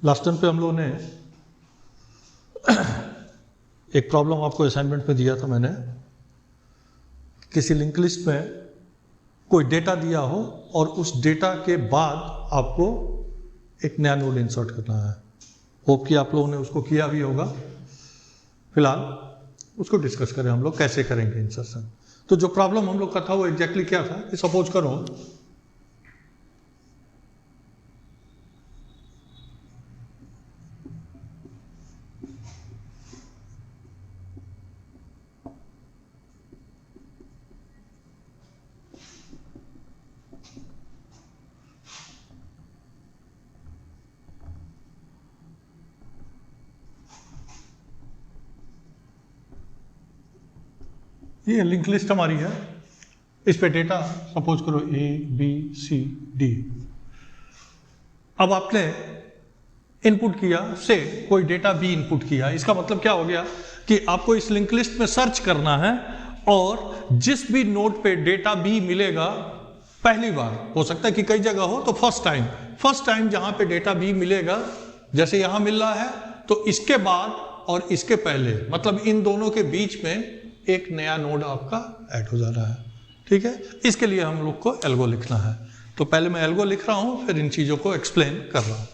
Last time पे हम लोगों ने एक प्रॉब्लम आपको असाइनमेंट में दिया था मैंने, किसी लिंक लिस्ट में कोई डेटा दिया हो और उस डेटा के बाद आपको एक नया नोड इंसर्ट करना है। होप कि आप लोगों ने उसको किया भी होगा। फिलहाल उसको डिस्कस करें हम लोग कैसे करेंगे इंसर्शन। तो जो प्रॉब्लम हम लोग का था वो एग्जैक्टली क्या था कि सपोज करो ये लिंक लिस्ट हमारी है, इस पे डेटा सपोज करो A B C D। अब आपने इनपुट किया से कोई डेटा B इनपुट किया, इसका मतलब क्या हो गया कि आपको इस लिंक लिस्ट में सर्च करना है और जिस भी नोड पे डेटा B मिलेगा, पहली बार हो सकता है कि कई जगह हो, तो फर्स्ट टाइम जहां पे डेटा B मिलेगा, जैसे यहां मिल रहा है, तो इसके बाद और इसके पहले, मतलब इन दोनों के बीच में एक नया नोड आपका ऐड हो जा रहा है। ठीक है, इसके लिए हम लोग को एल्गो लिखना है। तो पहले मैं एल्गो लिख रहा हूं, फिर इन चीजों को एक्सप्लेन कर रहा हूं।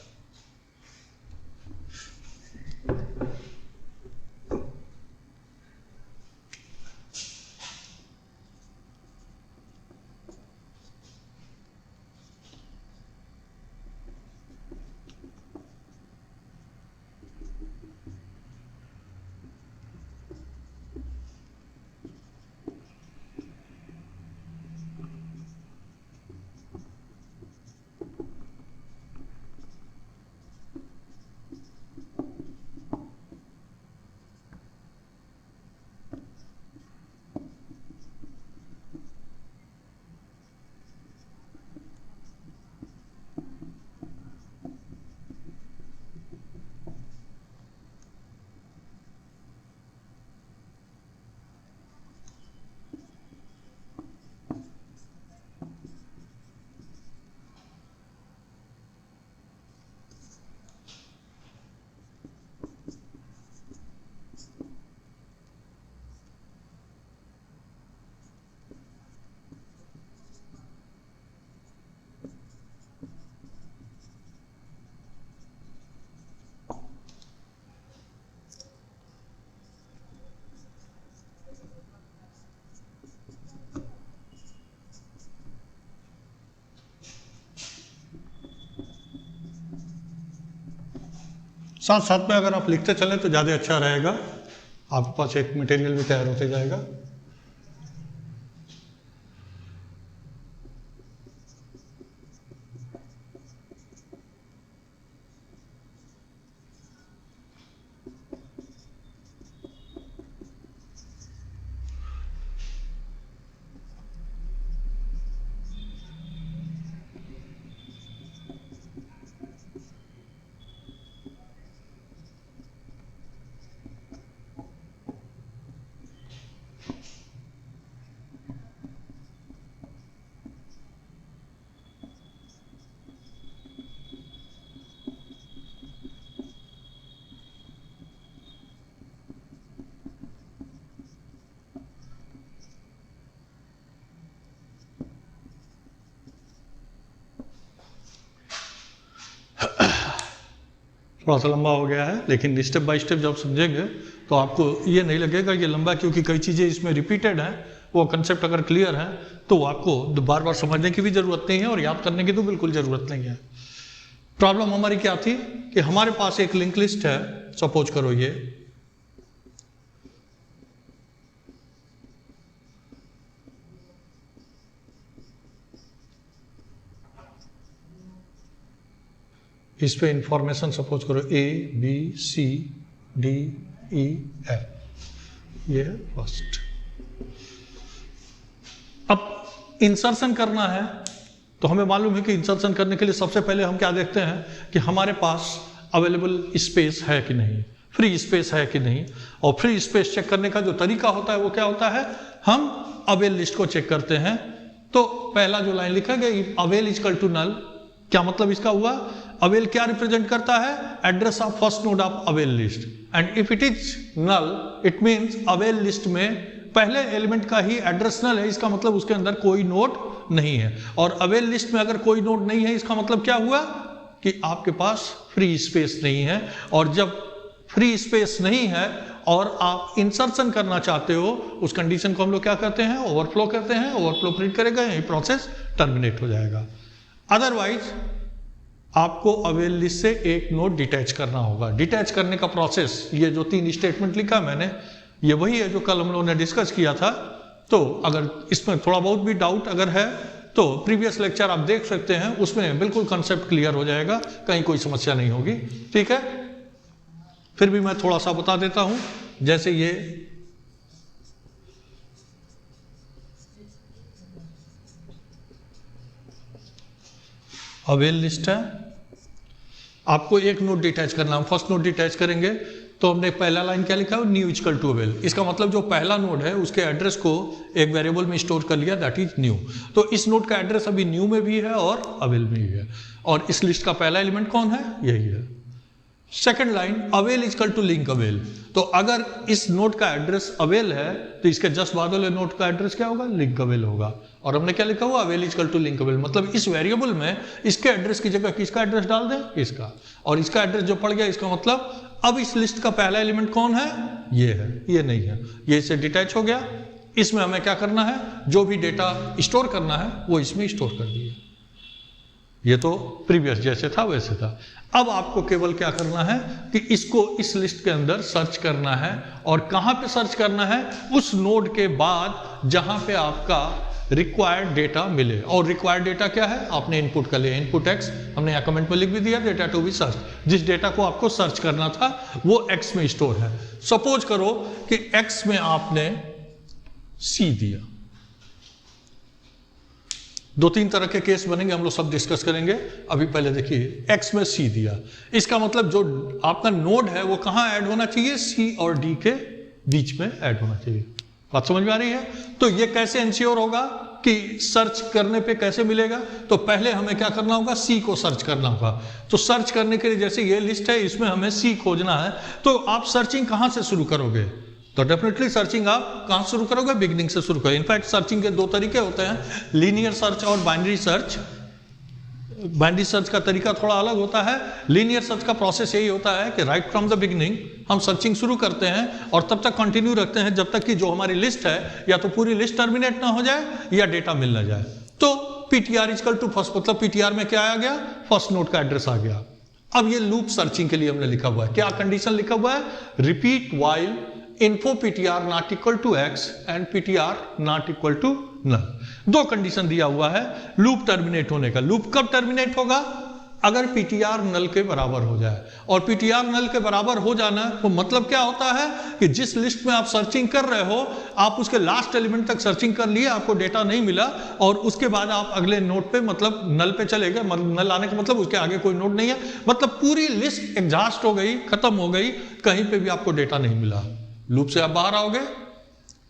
साथ साथ में अगर आप लिखते चलें तो ज़्यादा अच्छा रहेगा, आपके पास एक मटेरियल भी तैयार होते जाएगा। थोड़ा सा लंबा हो गया है, लेकिन स्टेप बाय स्टेप जब समझेंगे तो आपको ये नहीं लगेगा ये लंबा, क्योंकि कई चीज़ें इसमें रिपीटेड हैं। वो कंसेप्ट अगर क्लियर है तो आपको बार बार समझने की भी ज़रूरत नहीं है और याद करने की तो बिल्कुल ज़रूरत नहीं है। प्रॉब्लम हमारी क्या थी कि हमारे पास एक लिंक लिस्ट है, सपोज करो ये, इस पे इंफॉर्मेशन सपोज करो A B C D E F, ये है फर्स्ट। अब इंसर्शन करना है तो हमें मालूम है कि इंसर्शन करने के लिए सबसे पहले हम क्या देखते हैं कि हमारे पास अवेलेबल स्पेस है कि नहीं, फ्री स्पेस है कि नहीं। और फ्री स्पेस चेक करने का जो तरीका होता है वो क्या होता है, हम अवेल लिस्ट को चेक करते हैं। तो पहला जो लाइन लिखा गया अवेल इजकल टू नल, क्या मतलब इसका हुआ, अवेल क्या रिप्रेजेंट करता है? Address of first node of avail list, and if it is null it means avail list में पहले एलिमेंट का ही एड्रेस नल है, इसका मतलब उसके अंदर कोई नोड नहीं है। और अवेल लिस्ट में अगर कोई नोड नहीं है, इसका मतलब क्या हुआ कि आपके पास फ्री स्पेस नहीं है। और जब फ्री स्पेस नहीं है और आप इंसर्शन करना चाहते हो, उस कंडीशन को हम लोग क्या करते हैं? ओवरफ्लो करते हैं। ओवरफ्लो प्रिंट करेगा, यही प्रोसेस टर्मिनेट हो जाएगा। अदरवाइज आपको अवेल लिस्ट से एक नोड डिटैच करना होगा। डिटैच करने का प्रोसेस, ये जो 3 स्टेटमेंट लिखा मैंने, ये वही है जो कल हम लोगों ने डिस्कस किया था। तो अगर इसमें थोड़ा बहुत भी डाउट अगर है तो प्रीवियस लेक्चर आप देख सकते हैं, उसमें बिल्कुल कंसेप्ट क्लियर हो जाएगा, कहीं कोई समस्या नहीं होगी। ठीक है, फिर भी मैं थोड़ा सा बता देता हूं। जैसे ये अवेल लिस्ट है, आपको एक नोड डिटैच करना है। फर्स्ट नोड डिटैच करेंगे तो हमने पहला लाइन क्या लिखा है? New equal to avail. इसका मतलब जो पहला नोड है उसके एड्रेस को एक वेरिएबल में स्टोर कर लिया, दैट इज न्यू। तो इस नोड का एड्रेस अभी न्यू में भी है और अवेल में भी है। और इस लिस्ट का पहला एलिमेंट कौन है? यही है। Second line avail equal to link avail. तो अगर इस नोड का एड्रेस अवेल है तो इसके जस्ट बाद वाले नोड का एड्रेस क्या होगा? लिंक अवेल होगा। और हमने क्या लिखा हुआ? Avail equal to link avail. मतलब इस वेरिएबल में इसके एड्रेस की जगह किसका एड्रेस डाल दें? इसका। और इसका एड्रेस जो पड़ गया, इसका मतलब अब इस लिस्ट का पहला एलिमेंट कौन है? ये है, ये नहीं है, ये इससे डिटैच हो गया। इसमें हमें क्या करना है? जो भी डेटा स्टोर करना है वो इसमें स्टोर कर दिया। ये तो प्रीवियस जैसे था वैसे था। अब आपको केवल क्या करना है कि इसको इस लिस्ट के अंदर सर्च करना है। और कहां पे सर्च करना है? उस नोड के बाद जहां पे आपका रिक्वायर्ड डेटा मिले। और रिक्वायर्ड डेटा क्या है? आपने इनपुट कर लिया, इनपुट एक्स, हमने यहाँ कमेंट में लिख भी दिया, डेटा टू बी सर्च। जिस डेटा को आपको सर्च करना था वो एक्स में स्टोर है। सपोज करो कि एक्स में आपने सी दिया। 2-3 तरह के केस बनेंगे, हम लोग सब डिस्कस करेंगे। अभी पहले देखिए, एक्स में सी दिया, इसका मतलब जो आपका नोड है वो कहां ऐड होना चाहिए? सी और डी के बीच में ऐड होना चाहिए। बात समझ में आ रही है? तो ये कैसे इंश्योर होगा कि सर्च करने पे कैसे मिलेगा? तो पहले हमें क्या करना होगा? सी को सर्च करना होगा। तो सर्च करने के लिए जैसे ये लिस्ट है, इसमें हमें सी खोजना है। तो आप सर्चिंग कहां से शुरू करोगे? तो डेफिनेटली सर्चिंग आप कहां शुरू करोगे? बिगिनिंग से शुरू करोगे। इनफैक्ट सर्चिंग के 2 तरीके होते हैं, लीनियर सर्च और बाइनरी सर्च। बाइनरी सर्च का तरीका थोड़ा अलग होता है। लीनियर सर्च का प्रोसेस यही होता है कि राइट फ्रॉम द बिगिनिंग हम सर्चिंग शुरू करते हैं और तब तक कंटिन्यू रखते हैं जब तक कि जो हमारी लिस्ट है या तो पूरी लिस्ट टर्मिनेट ना हो जाए या डेटा मिल ना जाए। तो पीटीआर इक्वल टू फर्स्ट, मतलब पीटीआर में क्या आ गया? फर्स्ट नोड का एड्रेस आ गया। अब ये लूप सर्चिंग के लिए हमने लिखा हुआ है, क्या कंडीशन लिखा हुआ है? Repeat while info PTR not equal to x and PTR not equal to null. 2 condition दिया हुआ है लूप टर्मिनेट होने का। लूप कब टर्मिनेट होगा? अगर पीटीआर नल के बराबर हो जाए। और पीटीआर नल के बराबर हो जाना तो मतलब क्या होता है कि जिस लिस्ट में आप सर्चिंग कर रहे हो, आप उसके लास्ट एलिमेंट तक सर्चिंग कर लिए, आपको डेटा नहीं मिला, और उसके बाद आप अगले नोड पे, मतलब नल पे चले गए। नल आने का मतलब उसके आगे कोई नोड नहीं है, मतलब पूरी लिस्ट एग्जॉस्ट हो गई, खत्म हो गई, कहीं पे भी आपको डेटा नहीं मिला। लूप से आप बाहर आओगे।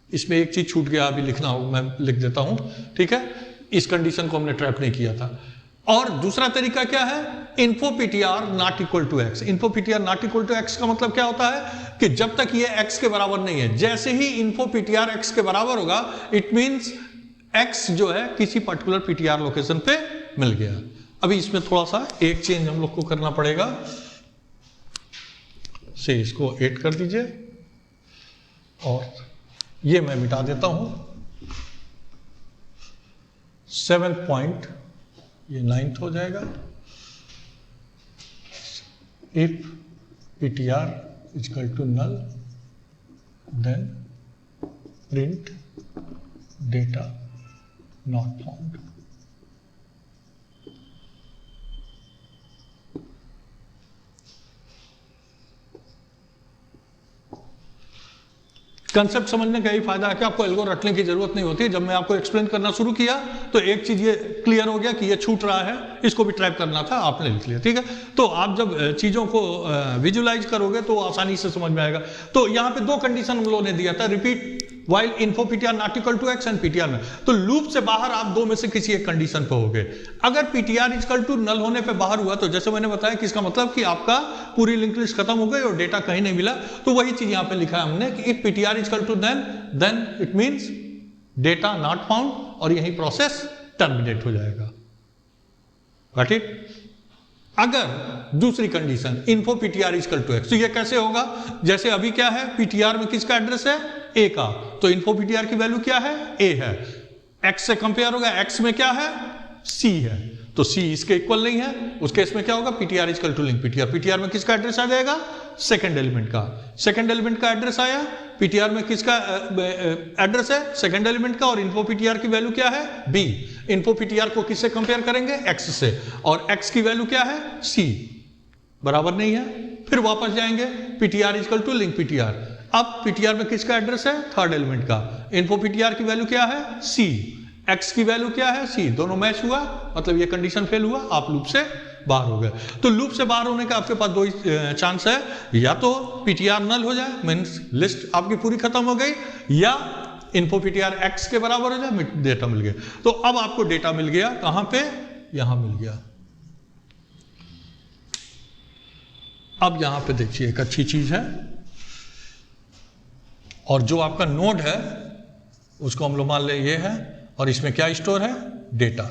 इसमें एक चीज छूट गया, अभी लिखना हो, मैं लिख देता हूं, ठीक है? इस कंडीशन को हमने ट्रैप नहीं किया था। और दूसरा तरीका क्या है? Info PTR not equal to x. Info PTR not equal to x का मतलब क्या होता है कि जब तक ये एक्स के बराबर नहीं है, जैसे ही इन्फो पीटीआर एक्स के बराबर होगा, इट मींस एक्स जो है किसी पर्टिकुलर पीटीआर लोकेशन पे मिल गया। अभी इसमें थोड़ा सा एक चेंज हम लोग को करना पड़ेगा, से इसको ऐड कर दीजिए और ये मैं मिटा देता हूं। 7th पॉइंट ये 9th हो जाएगा। If ptr equal to null then print data not found. Concept समझने का यही फायदा है कि आपको एल्गो रटने की जरूरत नहीं होती। जब मैं आपको एक्सप्लेन करना शुरू किया तो एक चीज ये क्लियर हो गया कि ये छूट रहा है, इसको भी ट्रैप करना था, आपने लिख लिया, ठीक है? तो आप जब चीजों को विजुलाइज करोगे तो आसानी से समझ में आएगा। तो यहाँ पे 2 कंडीशन हम लोगों ने दिया था, repeat while info ptr not equal to x and ptr में, तो लूप से बाहर आप दो में से किसी एक कंडीशन पे होगे। अगर ptr इक्वल टू नल होने पे बाहर हुआ तो जैसे मैंने बताया कि इसका मतलब कि आपका पूरी लिंक लिस्ट खत्म हो गई और डेटा कहीं नहीं मिला, तो वही चीज यहां पे लिखा है हमने कि if ptr equal to then it means data not found, और यही प्रोसेस टर्मिनेट हो जाएगा। Got it? अगर दूसरी condition info PTR equal to x, तो ये कैसे होगा? जैसे अभी क्या है, पीटीआर में किसका एड्रेस है? ए का, तो इन्फो पीटीआर की वैल्यू क्या है? ए है। एक्स से कंपेयर होगा, एक्स में क्या है? सी है, तो सी इसके इक्वल नहीं है, उस केस में क्या होगा? PTR equal to link PTR. PTR में किसका एड्रेस आ जाएगा? सेकंड एलिमेंट का। सेकंड एलिमेंट का एड्रेस आया, पीटीआर में किसका एड्रेस है? सेकंड एलिमेंट का, और इन्फो पीटीआर की वैल्यू क्या है? बी। इन्फो पीटीआर को किससे कंपेयर करेंगे? एक्स से, और एक्स की वैल्यू क्या है? सी। बराबर नहीं है, फिर वापस जाएंगे PTR equal to link PTR. अब पीटीआर में किसका एड्रेस है? थर्ड एलिमेंट का। इन्फो पीटीआर की वैल्यू क्या है? सी। एक्स की वैल्यू क्या है? सी। दोनों मैच हुआ, मतलब ये कंडीशन फेल हुआ, आप लूप से बाहर हो गए। तो लूप से बाहर होने का आपके पास दो ही चांस है, या तो पीटीआर नल हो जाए, मीन्स लिस्ट आपकी पूरी खत्म हो गई, या इन्फो पीटीआर एक्स के बराबर हो जाए, डेटा मिल गया। तो अब आपको डेटा मिल गया, कहां पे? यहां मिल गया। अब यहां पे देखिए एक अच्छी चीज है, और जो आपका नोड है उसको हम लोग मान ले ये है, और इसमें क्या स्टोर है? डेटा।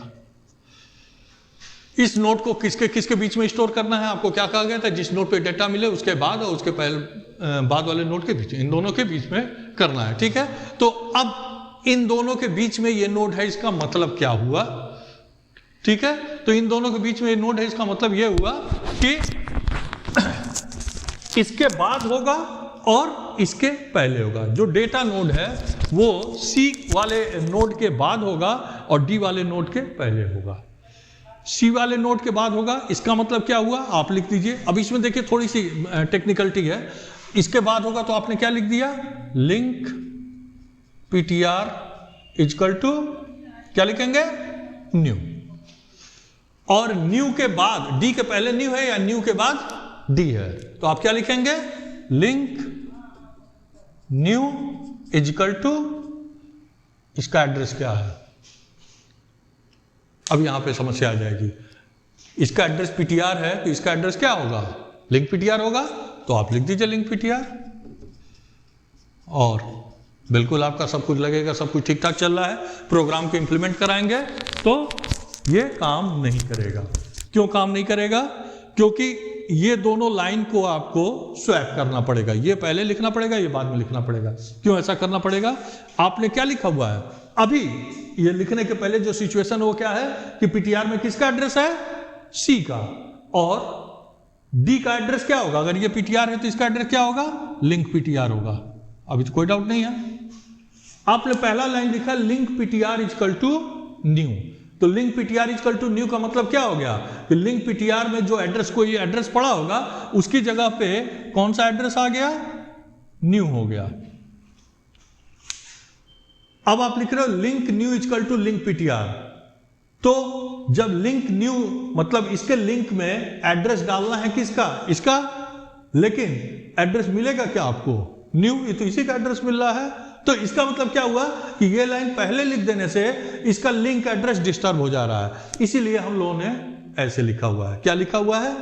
इस नोड को किसके किसके बीच में स्टोर करना है? आपको क्या कहा गया था? जिस नोड पे डेटा मिले उसके बाद और उसके पहले बाद वाले नोड के बीच, इन दोनों के बीच में करना है। ठीक है, तो अब इन दोनों के बीच में ये नोड है, इसका मतलब क्या हुआ? ठीक है, तो इन दोनों के बीच में ये नोड है, इसका मतलब ये हुआ कि इसके बाद होगा और इसके पहले होगा। जो डेटा नोड है वो सी वाले नोड के बाद होगा और डी वाले नोड के पहले होगा। सी वाले नोड के बाद होगा, इसका मतलब क्या हुआ? आप लिख दीजिए। अब इसमें देखिए थोड़ी सी टेक्निकलिटी है। इसके बाद होगा तो आपने क्या लिख दिया? लिंक पीटीआर इक्वल टू क्या लिखेंगे? न्यू। और न्यू के बाद, डी के पहले न्यू है या न्यू के बाद डी है, तो आप क्या लिखेंगे? लिंक न्यू इक्वल टू, इसका एड्रेस क्या है? अब यहां पे समस्या आ जाएगी। इसका एड्रेस पीटीआर है, तो इसका एड्रेस क्या होगा? लिंक पीटीआर होगा, तो आप लिख दीजिए लिंक पीटीआर, और बिल्कुल आपका सब कुछ लगेगा, सब कुछ ठीक ठाक चल रहा है। प्रोग्राम को इंप्लीमेंट कराएंगे तो ये काम नहीं करेगा। क्यों काम नहीं करेगा? क्योंकि ये दोनों लाइन को आपको स्वैप करना पड़ेगा, ये पहले लिखना पड़ेगा, ये बाद में लिखना पड़ेगा। क्यों ऐसा करना पड़ेगा? आपने क्या लिखा हुआ है अभी? ये लिखने के पहले जो सिचुएशन वो क्या है कि पीटीआर में किसका एड्रेस है? सी का, और डी का एड्रेस क्या होगा? अगर ये पीटीआर है तो इसका एड्रेस क्या होगा? लिंक पीटीआर होगा। अभी तो कोई डाउट नहीं है। आपने पहला लाइन लिखा link PTR equal to new, तो link PTR equal to new का मतलब क्या हो गया कि लिंक पीटीआर में जो एड्रेस को ये एड्रेस पड़ा होगा उसकी जगह पे कौन सा एड्रेस आ गया? न्यू हो गया। अब आप लिख रहे हो link new equal to link PTR, तो जब लिंक न्यू मतलब इसके लिंक में एड्रेस डालना है किसका? इसका, लेकिन एड्रेस मिलेगा क्या आपको? न्यू, ये तो इसी का एड्रेस मिल रहा है। तो इसका मतलब क्या हुआ कि ये लाइन पहले लिख देने से इसका लिंक एड्रेस डिस्टर्ब हो जा रहा है, इसीलिए हम लोगों ने ऐसे लिखा हुआ है। क्या लिखा हुआ है?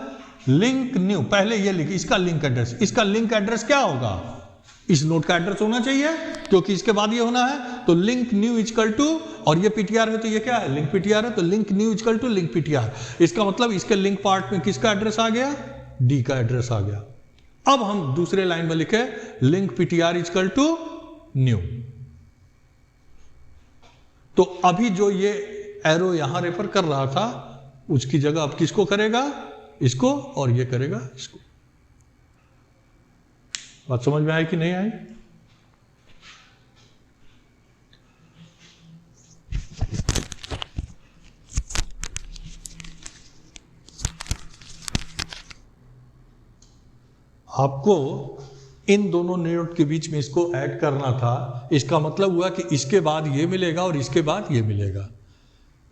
लिंक न्यू, पहले ये लिखी इसका लिंक एड्रेस। इसका लिंक एड्रेस क्या होगा? इस नोड का एड्रेस होना चाहिए, क्योंकि इसके बाद ये होना है। तो लिंक न्यू इक्वल टू, और ये पीटीआर है तो ये क्या है? लिंक पीटीआर है, तो link new equal to link PTR. इसका मतलब इसके लिंक पार्ट में किसका एड्रेस आ गया? डी का एड्रेस आ गया। अब हम दूसरे लाइन में लिखे link PTR equal to new, तो अभी जो ये एरो यहां रेफर कर रहा था उसकी जगह अब किसको करेगा? इसको, और ये करेगा इसको। बात समझ में आई कि नहीं आई? आपको इन दोनों नोड के बीच में इसको ऐड करना था। इसका मतलब हुआ कि इसके बाद ये मिलेगा और इसके बाद ये मिलेगा।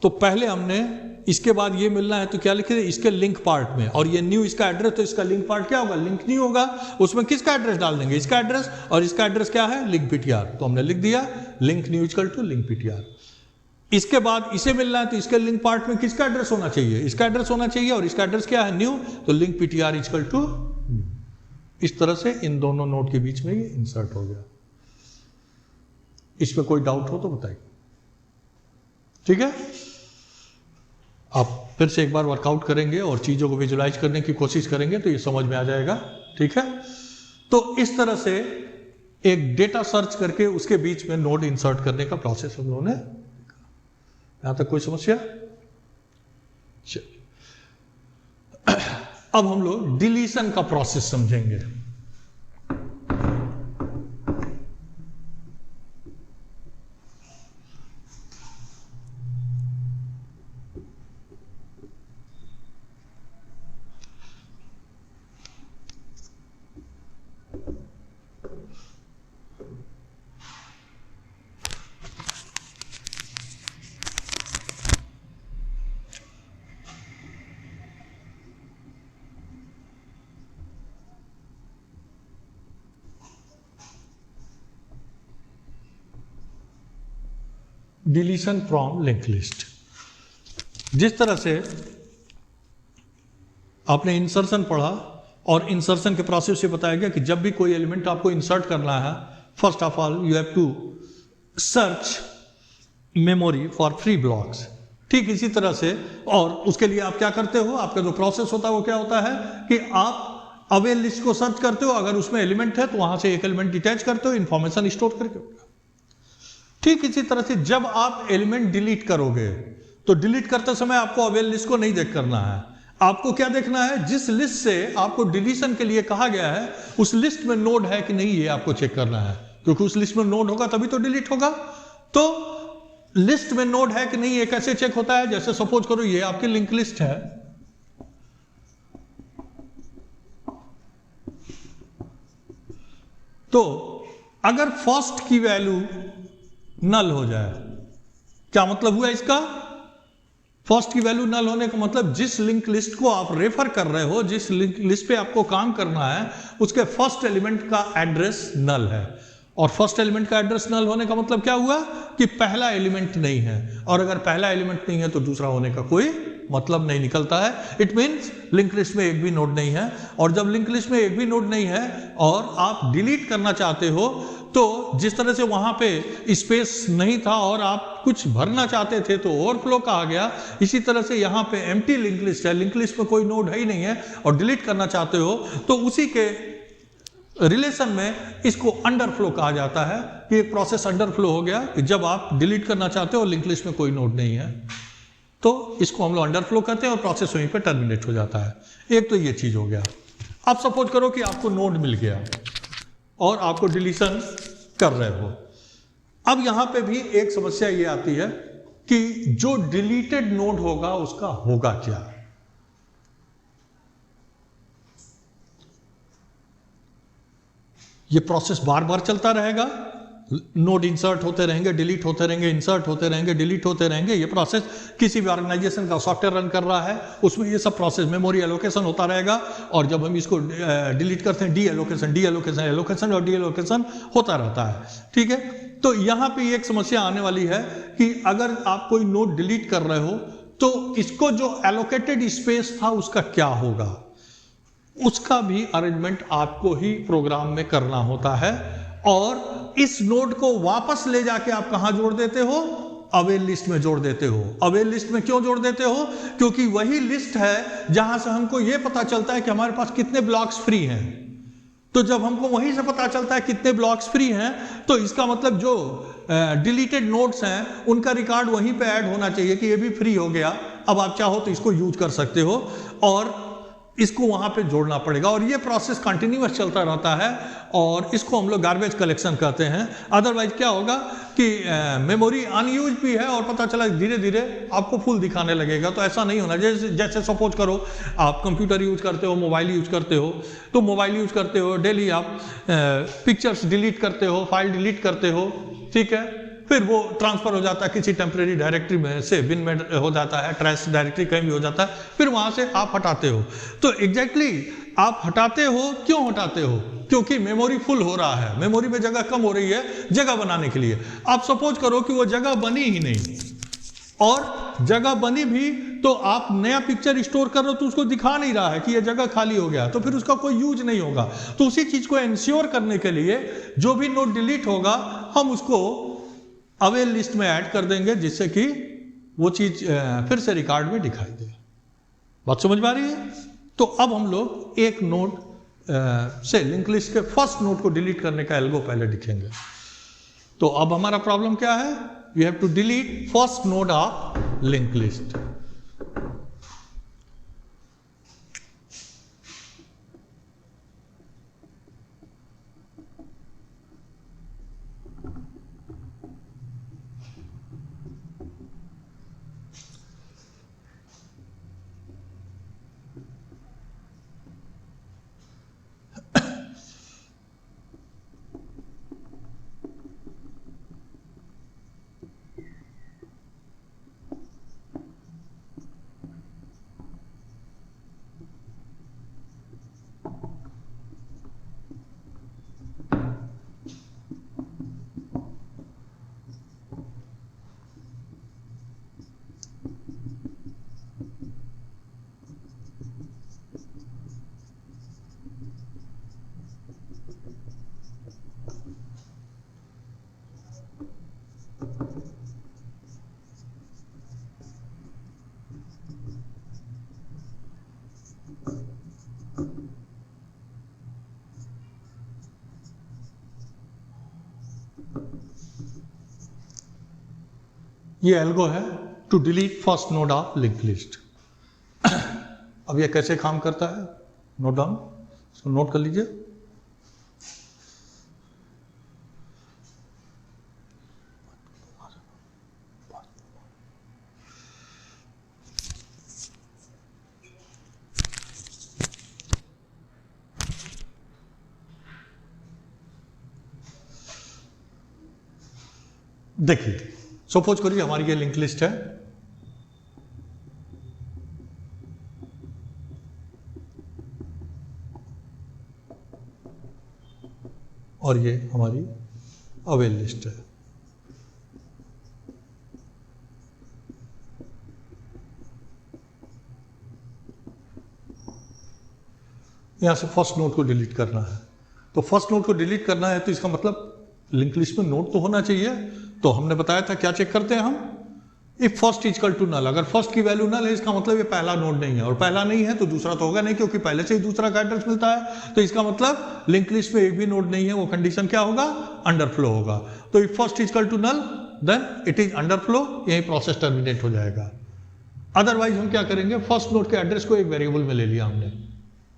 तो पहले हमने इसके बाद ये मिलना है तो क्या लिखे, इसके लिंक पार्ट में, और ये न्यू इसका एड्रेस, तो इसका लिंक पार्ट क्या होगा, लिंक न्यू होगा। उसमें किसका एड्रेस डाल देंगे, इसका एड्रेस, और इसका एड्रेस क्या है, लिंक ptr, तो हमने लिख दिया link new equal to link ptr। इसके बाद इसे मिलना है तो इसके लिंक पार्ट में किसका एड्रेस होना चाहिए, इसका एड्रेस होना चाहिए, और इसका एड्रेस क्या है, न्यू, तो link ptr equal to new. इस तरह से इन दोनों नोड के बीच में ये इंसर्ट हो गया। इसमें कोई डाउट हो तो बताइए, ठीक है। आप फिर से एक बार वर्कआउट करेंगे और चीजों को विजुलाइज करने की कोशिश करेंगे तो ये समझ में आ जाएगा, ठीक है। तो इस तरह से एक डेटा सर्च करके उसके बीच में नोड इंसर्ट करने का प्रोसेस हम लोगों ने, यहां तक कोई समस्या। अब हम लोग डिलीशन का प्रोसेस समझेंगे। Deletion from link list. जिस तरह से आपने इंसर्शन पढ़ा और इंसर्शन के प्रोसेस से बताया गया कि जब भी कोई एलिमेंट आपको इंसर्ट करना है, first of all you have to search memory for free blocks. ठीक इसी तरह से, और उसके लिए आप क्या करते हो, आपका जो प्रोसेस होता है वो क्या होता है कि आप अवेल लिस्ट को सर्च करते हो, अगर उसमें एलिमेंट है तो वहां से एक एलिमेंट डिटैच करते हो, इंफॉर्मेशन स्टोर करके। ठीक इसी तरह से जब आप एलिमेंट डिलीट करोगे तो डिलीट करते समय आपको अवेल लिस्ट को नहीं देख करना है, आपको क्या देखना है, जिस लिस्ट से आपको डिलीशन के लिए कहा गया है उस लिस्ट में नोड है कि नहीं, ये आपको चेक करना है, क्योंकि उस लिस्ट में नोड होगा तभी तो डिलीट होगा। तो लिस्ट में नोड है कि नहीं ये कैसे चेक होता है, जैसे सपोज करो ये आपकी लिंक लिस्ट है, तो अगर फर्स्ट की वैल्यू नल हो जाए, क्या मतलब हुआ इसका, फर्स्ट की वैल्यू नल होने का मतलब जिस लिंक लिस्ट को आप रेफर कर रहे हो, जिस लिंक लिस्ट पे आपको काम करना है, उसके फर्स्ट एलिमेंट का एड्रेस नल है। और फर्स्ट एलिमेंट का एड्रेस नल होने का मतलब क्या हुआ कि पहला एलिमेंट नहीं है, और अगर पहला एलिमेंट नहीं है तो दूसरा होने का कोई मतलब नहीं निकलता है। इट मीन्स लिंक लिस्ट में एक भी नोड नहीं है, और जब लिंक लिस्ट में एक भी नोड नहीं है और आप डिलीट करना चाहते हो, तो जिस तरह से वहां पे स्पेस नहीं था और आप कुछ भरना चाहते थे तो ओवरफ्लो कहा गया, इसी तरह से यहाँ पे एम्प्टी लिंक लिस्ट है, लिंक लिस्ट में कोई नोड है ही नहीं है और डिलीट करना चाहते हो, तो उसी के रिलेशन में इसको अंडरफ्लो कहा जाता है कि एक प्रोसेस अंडरफ्लो हो गया। जब आप डिलीट करना चाहते हो और लिंक लिस्ट में कोई नोड नहीं है तो इसको हम लोग अंडरफ्लो करते हैं और प्रोसेस वहीं पे टर्मिनेट हो जाता है। एक तो ये चीज हो गया। अब सपोज करो कि आपको नोड मिल गया और आपको डिलीशन कर रहे हो। अब यहां पे भी एक समस्या ये आती है कि जो डिलीटेड नोड होगा उसका होगा क्या। ये प्रोसेस बार बार चलता रहेगा, नोड इंसर्ट होते रहेंगे, डिलीट होते रहेंगे, इंसर्ट होते रहेंगे, डिलीट होते रहेंगे। ये प्रोसेस किसी भी ऑर्गेनाइजेशन का सॉफ्टवेयर रन कर रहा है उसमें ये सब प्रोसेस, मेमोरी एलोकेशन होता रहेगा, और जब हम इसको डिलीट करते हैं डी एलोकेशन, एलोकेशन और डी एलोकेशन होता रहता है। ठीक है, तो यहां पे एक समस्या आने वाली है कि अगर आप कोई नोड डिलीट कर रहे हो तो इसको जो एलोकेटेड स्पेस था उसका क्या होगा, उसका भी अरेंजमेंट आपको ही प्रोग्राम में करना होता है। और इस नोड को वापस ले जाके आप कहां जोड़ देते हो, अवेल लिस्ट में जोड़ देते हो। अवेल लिस्ट में क्यों जोड़ देते हो, क्योंकि वही लिस्ट है जहां से हमको यह पता चलता है कि हमारे पास कितने ब्लॉक्स फ्री हैं। तो जब हमको वहीं से पता चलता है कितने ब्लॉक्स फ्री हैं, तो इसका मतलब जो डिलीटेड नोड्स हैं उनका रिकॉर्ड वहीं पे ऐड होना चाहिए कि ये भी फ्री हो गया। अब आप चाहो तो इसको यूज कर सकते हो और इसको वहां पे जोड़ना पड़ेगा, और ये प्रोसेस कंटिन्यूअस चलता रहता है और इसको हम लोग गार्बेज कलेक्शन कहते हैं। अदरवाइज क्या होगा कि मेमोरी अनयूज भी है और पता चला धीरे धीरे आपको फुल दिखाने लगेगा। तो ऐसा नहीं होना। जैसे सपोज करो आप कंप्यूटर यूज करते हो, मोबाइल यूज करते हो, तो मोबाइल यूज करते हो डेली आप पिक्चर्स डिलीट करते हो, फाइल डिलीट करते हो, ठीक है। फिर वो ट्रांसफर हो जाता है किसी टेम्परेरी डायरेक्टरी में से, बिन में हो जाता है, ट्रैश डायरेक्टरी कहीं भी हो जाता है, फिर वहां से आप हटाते हो। तो एग्जैक्टली आप हटाते हो, क्यों हटाते हो? क्योंकि मेमोरी फुल हो रहा है, मेमोरी में जगह कम हो रही है जगह बनाने के लिए। आप सपोज करो कि वो जगह बनी ही नहीं, और जगह बनी भी तो आप नया पिक्चर स्टोर कर रहे हो तो उसको दिखा नहीं रहा है कि ये जगह खाली हो गया, तो फिर उसका कोई यूज नहीं होगा। तो उसी चीज को इंश्योर करने के लिए जो भी नोट डिलीट होगा हम उसको अवेल लिस्ट में ऐड कर देंगे, जिससे कि वो चीज फिर से रिकॉर्ड में दिखाई दे। बात समझ में आ रही है? तो अब हम लोग एक नोट से लिंक लिस्ट के फर्स्ट नोट को डिलीट करने का एल्गो पहले दिखेंगे। तो अब हमारा प्रॉब्लम क्या है? We have to delete first node of link list. ये एल्गो है to delete first node of link list. अब ये कैसे काम करता है? नोट डाउन, इसको नोट कर लीजिए। देखिए, सपोज करिए हमारी ये लिंक लिस्ट है, और ये हमारी अवेल लिस्ट है। यहां से फर्स्ट नोड को डिलीट करना है। तो फर्स्ट नोड को डिलीट करना है तो इसका मतलब लिंक लिस्ट में नोड तो होना चाहिए। तो हमने बताया था क्या चेक करते हैं हम? If first equal to null. अगर फर्स्ट की वैल्यू नल है इसका मतलब ये पहला नोड नहीं है, और पहला नहीं है तो दूसरा तो होगा नहीं, क्योंकि पहले से ही दूसरा का एड्रेस मिलता है। तो इसका मतलब लिंक लिस्ट में एक भी नोड नहीं है, वो कंडीशन क्या होगा? अंडरफ्लो होगा। तो if first equal to null then it is underflow, यही प्रोसेस टर्मिनेट हो जाएगा। अदरवाइज हम क्या करेंगे? फर्स्ट नोड के एड्रेस को एक वेरिएबल में ले लिया हमने,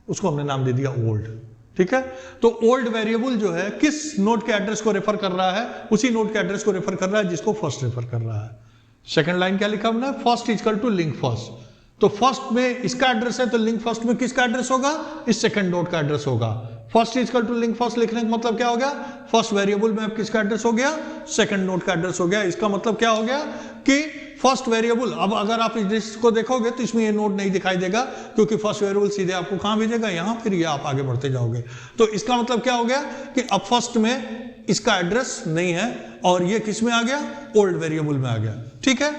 उसको हमने नाम दे दिया ओल्ड। ठीक है, तो ओल्ड वेरिएबल जो है किस नोड के एड्रेस को रेफर कर रहा है? उसी नोड के एड्रेस को रेफर कर रहा है जिसको फर्स्ट रेफर कर रहा है। सेकंड लाइन क्या लिखा हमने? First equal to link first. तो फर्स्ट में इसका एड्रेस है तो लिंक फर्स्ट में किसका एड्रेस होगा? इस सेकंड नोड का एड्रेस होगा। First equal to link first लिखने का मतलब क्या हो गया? फर्स्ट वेरिएबल में अब किसका एड्रेस हो गया? सेकंड नोड का एड्रेस हो गया। इसका मतलब क्या हो गया कि फर्स्ट वेरिएबल, अब अगर आप इस लिस्ट को देखोगे तो इसमें ये नोड नहीं दिखाई देगा, क्योंकि फर्स्ट वेरिएबल सीधे आपको कहां भेजेगा? यहां, फिर ये आप आगे बढ़ते जाओगे। तो इसका मतलब क्या हो गया कि अब फर्स्ट में इसका एड्रेस नहीं है और ये किस में आ गया? ओल्ड वेरिएबल में आ गया। ठीक है,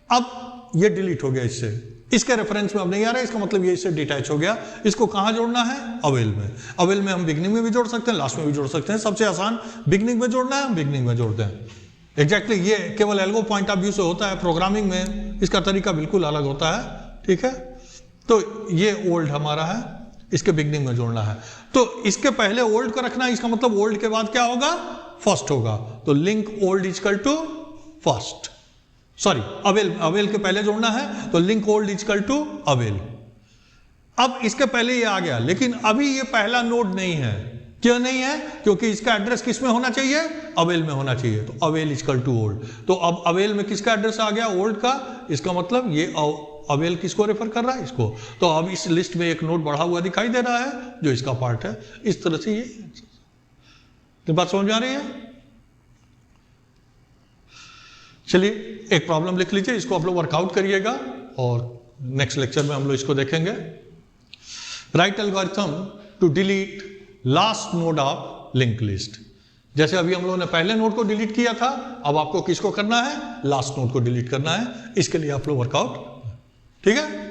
अब ये डिलीट हो गया, इससे इसके रेफरेंस में अब नहीं आ रहा है, इसका मतलब ये इससे डिटैच हो गया। इसको कहां जोड़ना है? अवेल में। अवेल में हम बिगनिंग में भी जोड़ सकते हैं, लास्ट में भी जोड़ सकते हैं। सबसे आसान बिगनिंग में जोड़ना है, हम बिगनिंग में जोड़ते हैं। एग्जैक्टली ये केवल एल्गो पॉइंट ऑफ व्यू से होता है, प्रोग्रामिंग में इसका तरीका बिल्कुल अलग होता है। ठीक है, तो ये ओल्ड हमारा है, इसके बिगनिंग में जोड़ना है। तो इसके पहले ओल्ड को रखना है, इसका मतलब ओल्ड के बाद क्या होगा? फर्स्ट होगा। तो link old equal to first, sorry avail, avail के पहले जोड़ना है तो link old equal to avail. अब इसके पहले ये आ गया, लेकिन अभी ये पहला नोड नहीं है। क्यों नहीं है? क्योंकि इसका एड्रेस किस में होना चाहिए? अवेल में होना चाहिए। तो अवेल इक्वल टू ओल्ड। तो अब अवेल में किसका एड्रेस आ गया? ओल्ड का। इसका मतलब ये अवेल किसको रेफर कर रहा है? इसको। तो अब इस लिस्ट में एक नोड बढ़ा हुआ दिखाई दे रहा है जो इसका पार्ट है। इस तरह से ये तो बात समझ आ रही है? चलिए एक प्रॉब्लम लिख लीजिए, इसको आप लोग वर्कआउट करिएगा और नेक्स्ट लेक्चर में हम लोग इसको देखेंगे। Write algorithm to delete last node of link list. जैसे अभी हम लोगों ने पहले नोड को डिलीट किया था, अब आपको किसको करना है, लास्ट नोड को डिलीट करना है। इसके लिए आप लोग वर्कआउट, ठीक है।